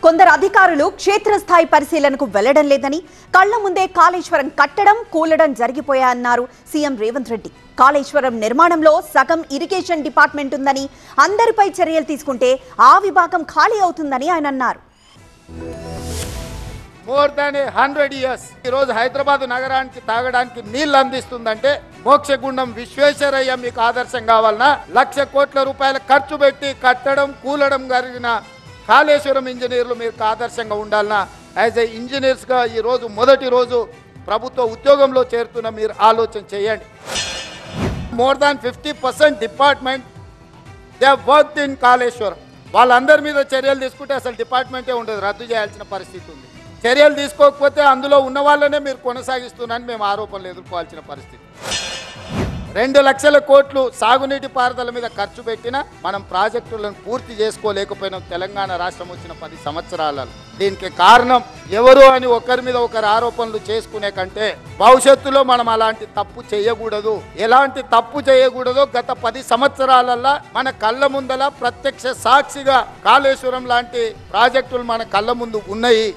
కొందరు అధికారులు క్షేత్రస్థాయి పరిశీలనకు వెళ్లడం లేదని, కళ్ల ముందే కాళేశ్వరం కట్టడం కూలడం జరిగిపోయాయన్నారు సీఎం రేవంత్ రెడ్డి. కాళేశ్వరం నిర్మాణంలో సగం ఇరిగేషన్ డిపార్ట్మెంట్ ఉందని, అందరిపై చర్యలు తీసుకుంటే ఆ విభాగం ఖాళీ అవుతుందని ఆయన అన్నారు. మోర్ దాన్ 100 years ఈ రోజు హైదరాబాద్ నగరానికి తాగడానికి నీళ్లు అందిస్తుందంటే మోక్షగుండం విశ్వేశ్వరయ్య మీకు ఆదర్శం కావాలన్నా. 1,00,000 కోట్ల రూపాయల ఖర్చు పెట్టి కట్టడం కూలడం జరిగిన కాళేశ్వరం ఇంజనీర్లు మీకు ఆదర్శంగా ఉండాలన్నా. యాజ్ ఏ ఇంజనీర్స్గా ఈరోజు మొదటి రోజు ప్రభుత్వ ఉద్యోగంలో చేరుతున్న మీరు ఆలోచన చేయండి. More than 50% department they worked in Kaleshwaram. వాళ్ళందరి మీద చర్యలు తీసుకుంటే అసలు డిపార్ట్మెంటే ఉండదు, రద్దు చేయాల్సిన పరిస్థితి ఉంది. చర్యలు తీసుకోకపోతే అందులో ఉన్న వాళ్ళనే మీరు కొనసాగిస్తున్నారని మేము ఆరోపణలు ఎదుర్కోవాల్సిన పరిస్థితి. 2 లక్షల కోట్లు సాగునీటి పారుదల మీద ఖర్చు పెట్టినా మనం ప్రాజెక్టులను పూర్తి చేసుకోలేకపోయినాం తెలంగాణ రాష్ట్రం వచ్చిన 10 సంవత్సరాలలో. దీనికి కారణం ఎవరు అని ఒకరి మీద ఒకరు ఆరోపణలు చేసుకునే కంటే భవిష్యత్తులో మనం అలాంటి తప్పు చేయకూడదు. ఎలాంటి తప్పు చేయకూడదో గత 10 సంవత్సరాలలో మన కళ్ళ ముందల ప్రత్యక్ష సాక్షిగా కాళేశ్వరం లాంటి ప్రాజెక్టులు మన కళ్ళ ముందు ఉన్నాయి.